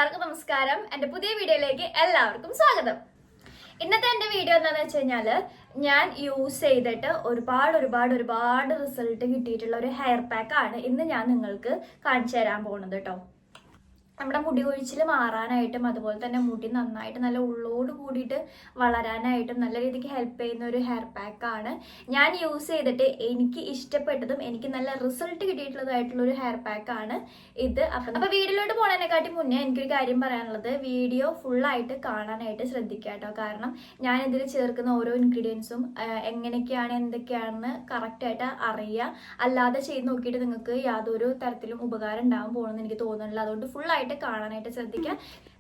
എല്ലാവർക്കും നമസ്കാരം. എൻ്റെ പുതിയ വീഡിയോയിലേക്ക് എല്ലാവർക്കും സ്വാഗതം. ഇന്നത്തെ എൻ്റെ വീഡിയോ എന്താണെന്ന് വെച്ച് കഴിഞ്ഞാൽ ഞാൻ യൂസ് ചെയ്തിട്ട് ഒരുപാട് റിസൾട്ട് കിട്ടിയിട്ടുള്ള ഒരു ഹെയർ പാക്ക് ആണ് ഇന്ന് ഞാൻ നിങ്ങൾക്ക് കാണിച്ചു തരാൻ പോകുന്നത് കേട്ടോ. നമ്മുടെ മുടി കൊഴിച്ചിൽ മാറാനായിട്ടും അതുപോലെ തന്നെ മുടി നന്നായിട്ട് നല്ല ഉള്ളോട് കൂടിയിട്ട് വളരാനായിട്ടും നല്ല രീതിക്ക് ഹെൽപ്പ് ചെയ്യുന്ന ഒരു ഹെയർ പാക്കാണ് ഞാൻ യൂസ് ചെയ്തിട്ട് എനിക്ക് ഇഷ്ടപ്പെട്ടതും എനിക്ക് നല്ല റിസൾട്ട് കിട്ടിയിട്ടുള്ളതായിട്ടുള്ള ഒരു ഹെയർ പാക്കാണ് ഇത്. അപ്പോൾ വീഡിയോയിലോട്ട് പോകുന്നതിനെക്കാട്ടി മുന്നേ എനിക്കൊരു കാര്യം പറയാനുള്ളത്, വീഡിയോ ഫുള്ളായിട്ട് കാണാനായിട്ട് ശ്രദ്ധിക്കുക കേട്ടോ. കാരണം ഞാൻ ഇതിൽ ചേർക്കുന്ന ഓരോ ഇൻഗ്രീഡിയൻസും എങ്ങനെയൊക്കെയാണ് എന്തൊക്കെയാണെന്ന് കറക്റ്റായിട്ട് അറിയുക. അല്ലാതെ ചെയ്ത് നോക്കിയിട്ട് നിങ്ങൾക്ക് യാതൊരു തരത്തിലും ഉപകാരം ഉണ്ടാകാൻ പോകണമെന്ന് എനിക്ക് തോന്നുന്നില്ല. അതുകൊണ്ട് ഫുള്ളായിട്ട് കാണാനായിട്ട് ശ്രദ്ധിക്കുക.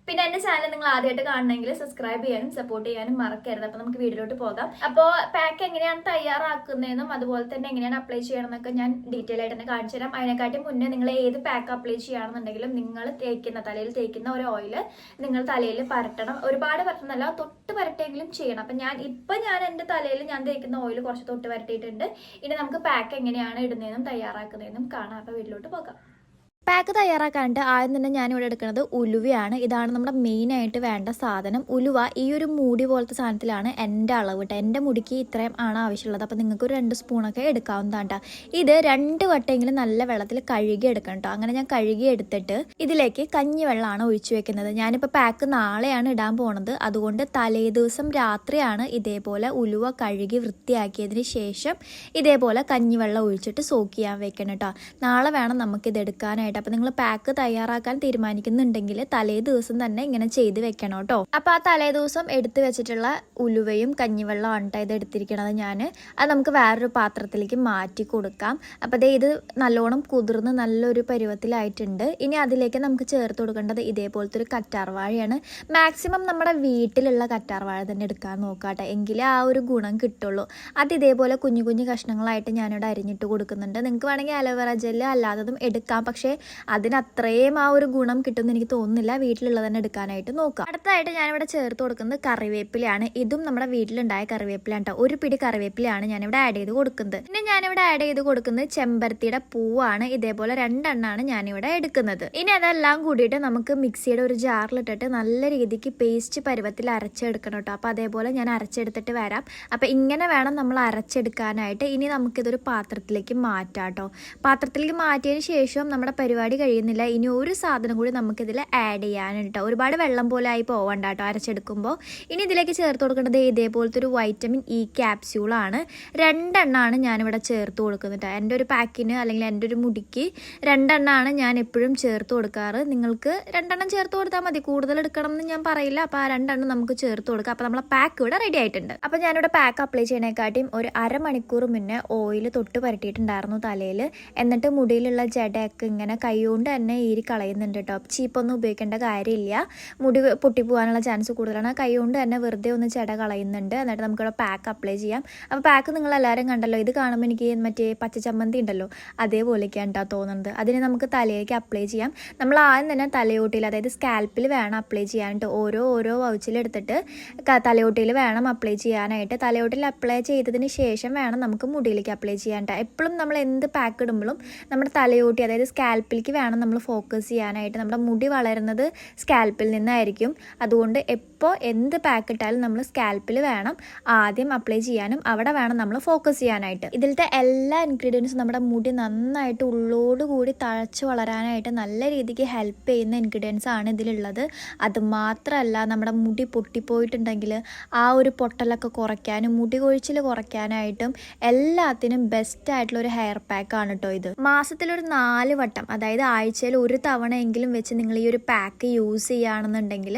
പിന്നെ എൻ്റെ ചാനൽ നിങ്ങൾ ആദ്യമായിട്ട് കാണണമെങ്കിൽ സബ്സ്ക്രൈബ് ചെയ്യാനും സപ്പോർട്ട് ചെയ്യാനും മറക്കരുത്. അപ്പോൾ നമുക്ക് വീഡിയോയിലോട്ട് പോകാം. അപ്പോൾ പാക്ക് എങ്ങനെയാണ് തയ്യാറാക്കുന്നതെന്നും അതുപോലെ തന്നെ എങ്ങനെയാണ് അപ്ലൈ ചെയ്യണമെന്നൊക്കെ ഞാൻ ഡീറ്റെയിൽ ആയിട്ട് തന്നെ കാണിച്ചു തരാം. അതിനെക്കാട്ടി മുന്നേ നിങ്ങൾ ഏത് പാക്ക് അപ്ലൈ ചെയ്യുകയാണെന്നുണ്ടെങ്കിലും നിങ്ങൾ തലയിൽ തേക്കുന്ന ഒരു ഓയിൽ നിങ്ങൾ തലയിൽ പരട്ടണം. ഒരുപാട് പരട്ടുന്നല്ല, തൊട്ട് പരട്ടെങ്കിലും ചെയ്യണം. അപ്പം ഞാൻ എൻ്റെ തലയിൽ ഞാൻ തേക്കുന്ന ഓയിൽ കുറച്ച് തൊട്ട് പരട്ടിയിട്ടുണ്ട്. ഇനി നമുക്ക് പാക്ക് എങ്ങനെയാണ് ഇടുന്നതെന്നും തയ്യാറാക്കുന്നതെന്നും കാണാം. അപ്പോൾ വീട്ടിലോട്ട് പോകാം. പാക്ക് തയ്യാറാക്കാനായിട്ട് ആദ്യം തന്നെ ഞാനിവിടെ എടുക്കുന്നത് ഉലുവയാണ്. ഇതാണ് നമ്മുടെ മെയിനായിട്ട് വേണ്ട സാധനം. ഉലുവ ഈ ഒരു മൂടി പോലത്തെ സാധനത്തിലാണ് എൻ്റെ അളവ് കേട്ടോ. എൻ്റെ മുടിക്ക് ഇത്രയും ആണ് ആവശ്യമുള്ളത്. അപ്പോൾ നിങ്ങൾക്ക് ഒരു 2 സ്പൂണൊക്കെ എടുക്കാവുന്നതാണ് കേട്ടോ. ഇത് 2 വട്ടമെങ്കിലും നല്ല വെള്ളത്തിൽ കഴുകി എടുക്കണം കേട്ടോ. അങ്ങനെ ഞാൻ കഴുകി എടുത്തിട്ട് ഇതിലേക്ക് കഞ്ഞിവെള്ളമാണ് ഒഴിച്ചു വെക്കുന്നത്. ഞാനിപ്പോൾ പാക്ക് നാളെയാണ് ഇടാൻ പോണത്. അതുകൊണ്ട് തലേ ദിവസം രാത്രിയാണ് ഇതേപോലെ ഉലുവ കഴുകി വൃത്തിയാക്കിയതിന് ശേഷം ഇതേപോലെ കഞ്ഞിവെള്ളം ഒഴിച്ചിട്ട് സോക്ക് ചെയ്യാൻ വെക്കണം കേട്ടോ. നാളെ വേണം നമുക്കിത് എടുക്കാനായിട്ട്. അപ്പോൾ നിങ്ങൾ പാക്ക് തയ്യാറാക്കാൻ തീരുമാനിക്കുന്നുണ്ടെങ്കിൽ തലേ ദിവസം തന്നെ ഇങ്ങനെ ചെയ്ത് വെക്കണം കേട്ടോ. അപ്പോൾ ആ തലേ ദിവസം എടുത്ത് വെച്ചിട്ടുള്ള ഉലുവയും കഞ്ഞിവെള്ളമാണ് കേട്ടോ ഇത് എടുത്തിരിക്കണത് ഞാൻ. അത് നമുക്ക് വേറൊരു പാത്രത്തിലേക്ക് മാറ്റി കൊടുക്കാം. അപ്പോൾ ഇത് നല്ലോണം കുതിർന്ന് നല്ലൊരു പരുവത്തിലായിട്ടുണ്ട്. ഇനി അതിലേക്ക് നമുക്ക് ചേർത്ത് കൊടുക്കേണ്ടത് ഇതേപോലത്തെ ഒരു കറ്റാർവാഴയാണ്. മാക്സിമം നമ്മുടെ വീട്ടിലുള്ള കറ്റാർവാഴ തന്നെ എടുക്കാൻ നോക്കാട്ടെ, എങ്കിലേ ആ ഒരു ഗുണം കിട്ടുള്ളൂ. അത് ഇതേപോലെ കുഞ്ഞു കുഞ്ഞു കഷ്ണങ്ങളായിട്ട് ഞാനിവിടെ അരിഞ്ഞിട്ട് കൊടുക്കുന്നുണ്ട്. നിങ്ങൾക്ക് വേണമെങ്കിൽ അലോവേറ ജെല്ല് അല്ലാത്തതും എടുക്കാം. പക്ഷേ അതിനത്രയും ആ ഒരു ഗുണം കിട്ടുമെന്ന് എനിക്ക് തോന്നുന്നില്ല. വീട്ടിലുള്ളത് തന്നെ എടുക്കാനായിട്ട് നോക്കാം. അടുത്തതായിട്ട് ഞാനിവിടെ ചേർത്ത് കൊടുക്കുന്നത് കറിവേപ്പിലയാണ്. ഇതും നമ്മുടെ വീട്ടിലുണ്ടായ കറിവേപ്പിലാണ് കേട്ടോ. ഒരു പിടി കറിവേപ്പിലയാണ് ഞാനിവിടെ ആഡ് ചെയ്ത് കൊടുക്കുന്നത്. പിന്നെ ഞാനിവിടെ ആഡ് ചെയ്ത് കൊടുക്കുന്നത് ചെമ്പരത്തിയുടെ പൂവാണ്. ഇതേപോലെ 2 എണ്ണമാണ് ഞാനിവിടെ എടുക്കുന്നത്. ഇനി അതെല്ലാം കൂടിയിട്ട് നമുക്ക് മിക്സിയുടെ ഒരു ജാറിലിട്ടിട്ട് നല്ല രീതിക്ക് പേസ്റ്റ് പരുവത്തിൽ അരച്ചെടുക്കണം കേട്ടോ. അപ്പോൾ അതേപോലെ ഞാൻ അരച്ചെടുത്തിട്ട് വരാം. അപ്പോൾ ഇങ്ങനെ വേണം നമ്മൾ അരച്ചെടുക്കാനായിട്ട്. ഇനി നമുക്കിതൊരു പാത്രത്തിലേക്ക് മാറ്റാം കേട്ടോ. പാത്രത്തിലേക്ക് മാറ്റിയതിന് ശേഷം നമ്മുടെ പരിപാടി കഴിയുന്നില്ല. ഇനി ഒരു സാധനം കൂടി നമുക്കിതിൽ ആഡ് ചെയ്യാനുണ്ട് കേട്ടോ. ഒരുപാട് വെള്ളം പോലെ ആയി പോവണ്ട കേട്ടോ അരച്ചെടുക്കുമ്പോൾ. ഇനി ഇതിലേക്ക് ചേർത്ത് കൊടുക്കേണ്ടത് ഇതേപോലത്തെ ഒരു വൈറ്റമിൻ ഇ ക്യാപ്സ്യൂളാണ്. 2 എണ്ണമാണ് ഞാനിവിടെ ചേർത്ത് കൊടുക്കുന്നത്. എൻ്റെ ഒരു പാക്കിന് അല്ലെങ്കിൽ എൻ്റെ ഒരു മുടിക്ക് 2 എണ്ണമാണ് ഞാൻ എപ്പോഴും ചേർത്ത് കൊടുക്കാറ്. നിങ്ങൾക്ക് 2 എണ്ണം ചേർത്ത് കൊടുത്താൽ മതി, കൂടുതൽ എടുക്കണം എന്ന് ഞാൻ പറയില്ല. അപ്പോൾ ആ 2 എണ്ണം നമുക്ക് ചേർത്ത് കൊടുക്കാം. അപ്പോൾ നമ്മളെ പാക്ക് ഇവിടെ റെഡി ആയിട്ടുണ്ട്. അപ്പോൾ ഞാനിവിടെ പാക്ക് അപ്ലൈ ചെയ്യണേക്കാട്ടിയും ഒരു അരമണിക്കൂർ മുന്നേ ഓയിൽ തൊട്ട് പരട്ടിയിട്ടുണ്ടായിരുന്നു തലയിൽ. എന്നിട്ട് മുടിയിലുള്ള ജടയൊക്കെ ഇങ്ങനെ കൈകൊണ്ട് തന്നെ ഈരി കളയുന്നുണ്ട് കേട്ടോ. ചീപ്പൊന്നും ഉപയോഗിക്കേണ്ട കാര്യമില്ല, മുടി പൊട്ടിപ്പോകാനുള്ള ചാൻസ് കൂടുതലാണ്. കൈകൊണ്ട് തന്നെ വെറുതെ ഒന്ന് ചെട കളയുന്നുണ്ട്. എന്നിട്ട് നമുക്കിവിടെ പാക്ക് അപ്ലൈ ചെയ്യാം. അപ്പോൾ പാക്ക് നിങ്ങൾ എല്ലാവരും കണ്ടല്ലോ. ഇത് കാണുമ്പോൾ എനിക്ക് മറ്റേ പച്ചച്ചമ്മന്തി ഉണ്ടല്ലോ അതേപോലെയൊക്കെയാണ് കേട്ടോ തോന്നുന്നത്. അതിന് നമുക്ക് തലയിലേക്ക് അപ്ലൈ ചെയ്യാം. നമ്മൾ ആദ്യം തന്നെ തലയോട്ടിയിൽ, അതായത് സ്കാൽപ്പിൽ വേണം അപ്ലൈ ചെയ്യാനായിട്ട്. ഓരോ വൗച്ചിലെടുത്തിട്ട് തലയോട്ടിയിൽ വേണം അപ്ലൈ ചെയ്യാനായിട്ട്. തലയോട്ടിൽ അപ്ലൈ ചെയ്തതിന് ശേഷം വേണം നമുക്ക് മുടിയിലേക്ക് അപ്ലൈ ചെയ്യാനായിട്ട്. എപ്പോഴും നമ്മൾ എന്ത് പാക്ക് ഇടുമ്പോഴും നമ്മുടെ തലയോട്ടി, അതായത് സ്കാൽപ്പിലേക്ക് വേണം നമ്മൾ ഫോക്കസ് ചെയ്യാനായിട്ട്. നമ്മുടെ മുടി വളരുന്നത് സ്കാൽപ്പിൽ നിന്നായിരിക്കും. അതുകൊണ്ട് എപ്പോൾ എന്ത് പാക്ക് ഇട്ടാലും നമ്മൾ സ്കാൽപ്പിൽ വേണം ആദ്യം അപ്ലൈ ചെയ്യാനും അവിടെ വേണം നമ്മൾ ഫോക്കസ് ചെയ്യാനായിട്ട്. ഇതിലത്തെ എല്ലാ ഇൻഗ്രീഡിയൻസും നമ്മുടെ മുടി നന്നായിട്ട് ഉള്ളോടുകൂടി തഴച്ച് വളരാനായിട്ട് നല്ല രീതിക്ക് ഹെൽപ്പ് ചെയ്യുന്ന ഇൻഗ്രീഡിയൻസ് ആണ് ഇതിലുള്ളത്. അതുമാത്രമല്ല, നമ്മുടെ മുടി പൊട്ടിപ്പോയിട്ടുണ്ടെങ്കിൽ ആ ഒരു പൊട്ടലൊക്കെ കുറയ്ക്കാനും മുടി കൊഴിച്ചിൽ കുറയ്ക്കാനായിട്ടും എല്ലാത്തിനും ബെസ്റ്റ് ആയിട്ടുള്ള ഒരു ഹെയർ പാക്കാണ് കേട്ടോ ഇത്. മാസത്തിലൊരു 4 വട്ടം, അതായത് ആഴ്ചയിൽ 1 തവണയെങ്കിലും വെച്ച് നിങ്ങൾ ഈ ഒരു പാക്ക് യൂസ് ചെയ്യുകയാണെന്നുണ്ടെങ്കിൽ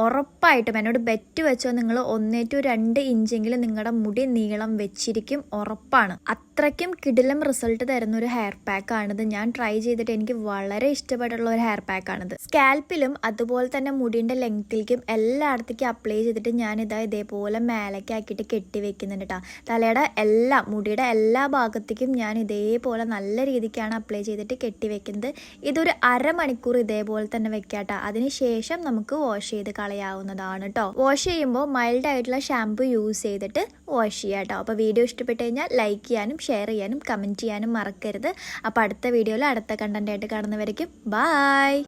ഉറപ്പായിട്ടും എന്നോട് ബെറ്റ് വെച്ചോ, നിങ്ങൾ 1 to 2 ഇഞ്ചെങ്കിലും നിങ്ങളുടെ മുടി നീളം വെച്ചിരിക്കും, ഉറപ്പാണ്. അത്രയ്ക്കും കിടിലം റിസൾട്ട് തരുന്ന ഒരു ഹെയർ പാക്കാണിത്. ഞാൻ ട്രൈ ചെയ്തിട്ട് എനിക്ക് വളരെ ഇഷ്ടപ്പെട്ടുള്ള ഒരു ഹെയർ പാക്കാണിത്. സ്കാൽപ്പിലും അതുപോലെ തന്നെ മുടിയുടെ ലെങ്ത്തിലേക്കും എല്ലായിടത്തേക്കും അപ്ലൈ ചെയ്തിട്ട് ഞാനിതാ ഇതേപോലെ മേലേക്ക് ആക്കിയിട്ട് കെട്ടി വെക്കുന്നുണ്ട് കേട്ടോ. തലയുടെ മുടിയുടെ എല്ലാ ഭാഗത്തേക്കും ഞാൻ ഇതേപോലെ നല്ല രീതിക്കാണ് അപ്ലൈ ചെയ്തിട്ട് കെട്ടി വെക്കുന്നത്. ഇതൊരു അരമണിക്കൂർ ഇതേപോലെ തന്നെ വെക്കാട്ടോ. അതിനുശേഷം നമുക്ക് വാഷ് ചെയ്ത് കളയാവുന്നതാണ് കേട്ടോ. വാഷ് ചെയ്യുമ്പോൾ മൈൽഡ് ആയിട്ടുള്ള ഷാമ്പു യൂസ് ചെയ്തിട്ട് വാഷ് ചെയ്യാം കേട്ടോ. അപ്പോൾ വീഡിയോ ഇഷ്ടപ്പെട്ട് കഴിഞ്ഞാൽ ലൈക്ക് ചെയ്യാനും ഷെയർ ചെയ്യാനും കമൻറ്റ് ചെയ്യാനും മറക്കരുത്. അപ്പോൾ അടുത്ത വീഡിയോയിൽ അടുത്ത കണ്ടന്റ് ആയിട്ട് കാണുന്നവരേക്കും ബൈ.